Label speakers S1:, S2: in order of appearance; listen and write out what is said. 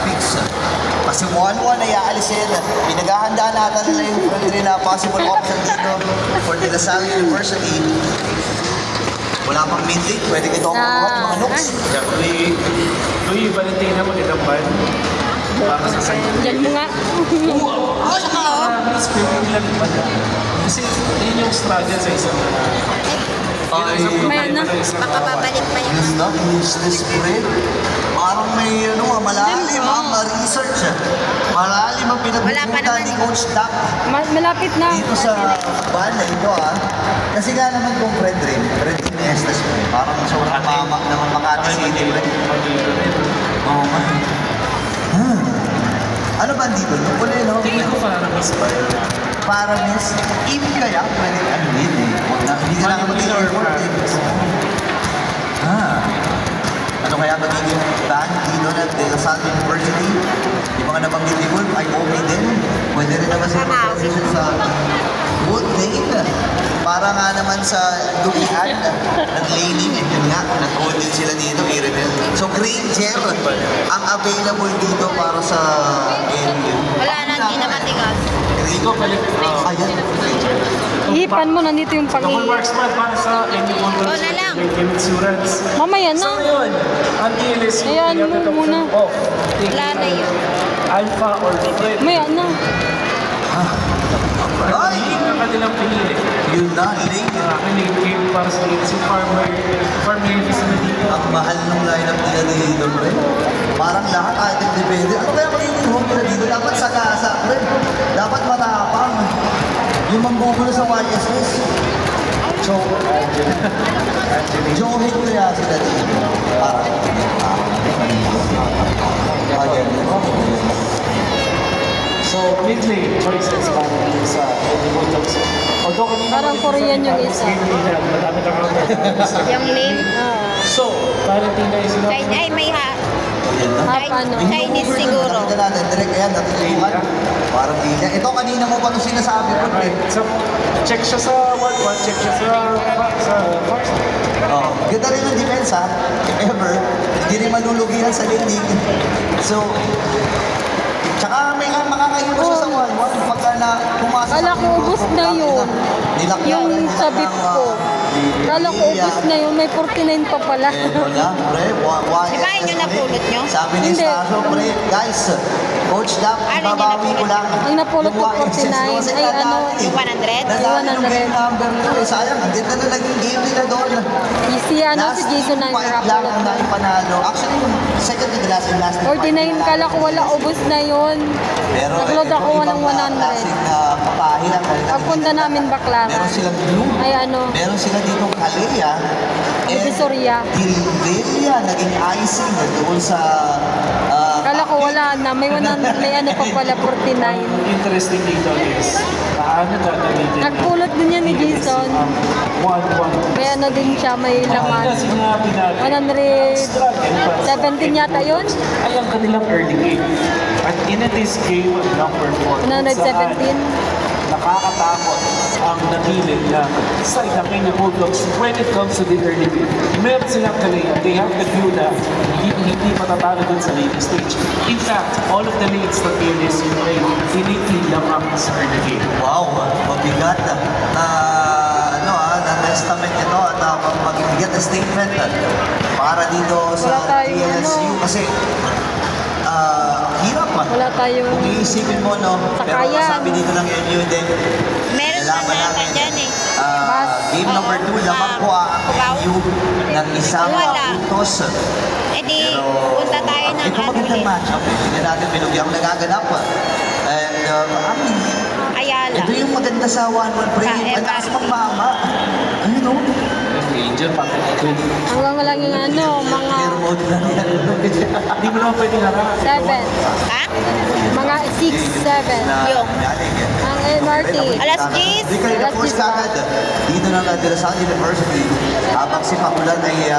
S1: fix. Kasi 1-1 ay aalisin. Pinaghahandaan natin nila yung friendly na possible option dito for De La Salle University. Wala pang mid-late, pwede ito ang mga nooks.
S2: Luis Valentina mo itong ban. Para sa sa'yo.
S3: Diyan mo nga.
S2: Speaking lang ba? Kasi yun yung struggle sa isang
S3: May ano?
S4: Baka babalik pa yun.
S1: Yun na, finish this spread. Parang may malalim ang research. Malalim ang
S4: Wala pa
S1: pinagpupunta
S4: naman.
S1: ni Coach Dak
S3: Malapit na.
S1: dito sa ban na ito Kasi nga naman kung Fred Rin ni Estes Spread. Parang sobrang mamak naman Makati City. Oo nga. Ano ba dito? Yung pala yun, no?
S2: Tingin ko parang inspire.
S1: Para miss, if kaya pwede ano yun eh. Hindi ka lang mag-report Ano kaya magiging ban dito ng De La Salle University? Yung mga nabanggit ni Wolf ay okay din. Pwede rin naman sila mag-transition sa good name. Para nga naman sa dumihan ng laning. And yun nga, nag-hold din sila dito, i-reveal. So green gem ang available dito para sa area.
S4: Wala na, hindi na matigas.
S2: Dito balik.
S1: Ayan.
S3: Ihipan mo, nandito yung pang
S2: Double marksman para sa anyone
S4: Ikaw na lang.
S2: insurance.
S3: Mamaya
S2: So
S3: na.
S2: ngayon, ang TLSU,
S3: Ayan mo muna.
S4: Wala na yun.
S2: Alpha or Fred.
S3: Mamaya na.
S1: Ay!
S2: Hindi na kanilang pinili.
S1: Yun na, late.
S2: Ang late game para sa si Farmer Elvis na dito.
S1: Ang mahal ng lineup nila dito, pre. Parang lahat ating depende. Ano kaya magiging home nila dito? Dapat sa kasa, pre. Dapat matapang. Yung manggugulo sa YSS. Joe-hit kaya sila dito. Parang
S2: So, mid-lane choices para dito sa Bulldogs. Although kanina
S3: Parang Korean yung isa.
S2: Madami na
S4: Yung lane.
S2: So, Valentina is not...
S4: Ay, may
S3: Ano?
S4: Chinese siguro.
S1: Nakita natin, direct yan, natutulungan. Parang ila. Ito, kanina mo pa ito sinasabi ko, pre.
S2: So, check siya sa 1-1, check siya sa first.
S1: Oh, ganda rin ang depensa. If ever, hindi rin malulugihan sa linig. So, tsaka may makakayo pa siya sa 1-1 pagka na pumasok.
S3: Kala ko ubos na yun. Yung sabit ko. Kala ko ubos na yun. May 49 pa pala.
S1: Wala, pre.
S4: Di ba yun yung napulot nyo?
S1: Sabi ni
S3: Hindi.
S1: Stasio, pre, guys, Coach Dak,
S4: Ano yung
S1: babawi ko lang.
S3: Ang napulot ko, 49. Ay, ano,
S4: Yung 100?
S1: Nadali ng
S3: 100.
S1: game number ko. Sayang, ang ganda na naging game nila doon.
S3: si Jason
S1: Last
S3: Niner
S1: fight lang ang naipanalo. Actually, second to the last and last
S3: 49, kala ko wala, ubos na yun.
S1: Pero
S3: Nag-load ako ng 100.
S1: Klaseng papahilan.
S3: Pagpunta namin Baclaran.
S1: Meron silang blue.
S3: Ay, ano,
S1: Meron sila dito Kalea.
S3: Divisoria.
S1: Dilvelia, naging icing doon sa...
S3: Kala ko wala na. May ano pa pala, 49.
S2: Interesting dito is, paano gagamitin?
S3: Nagpulot din yan ni Jason.
S2: 1-1.
S3: May ano din siya, may laman.
S2: Kasi sinabi natin,
S3: 117 yata yun?
S2: ay ang kanilang early game. At in this game, number 4.
S3: 117?
S2: Nakakatakot ang napili na side ng Kenya Bulldogs when it comes to the early game. Meron silang kalaya. They have the view na hindi matatalo dun sa late stage. In fact, all of the lates that PLSU play, tinitid lamang sa early game.
S1: Wow, mabigat na testament ito at mabigat na statement para dito sa
S3: Wala tayong
S1: TLSU
S3: ano.
S1: kasi hirap man.
S3: Wala tayong...
S1: Kung iisipin mo, no? Pero
S3: Sakayan.
S1: sabi dito ng MU din,
S4: Meron pa
S1: nalaman
S4: naman
S1: namin,
S4: dyan eh.
S1: game number 2, lamang po ang
S4: Cubao.
S1: MU ng isang
S4: Wala.
S1: puntos.
S4: Eh di, punta tayo ng
S1: ito magandang
S4: ulit.
S1: matchup eh. Tingnan natin, binugyang nagaganap. And,
S4: Ayala.
S1: ito yung maganda sa 1-1 pre.
S4: Sa
S1: Ang taas
S4: MRT.
S1: magmama. Ayun o.
S2: Ranger, pati
S3: Hanggang lang yung ano, mga
S1: Clear mode na yan.
S2: Hindi mo naman pwede harap.
S3: 7.
S4: Ha?
S3: Mga 6, 7.
S4: Yung.
S3: Ang MRT.
S4: Alas 10.
S1: Di kayo na-force kagad. Dito na De La Salle University. Habang si Pakulan ay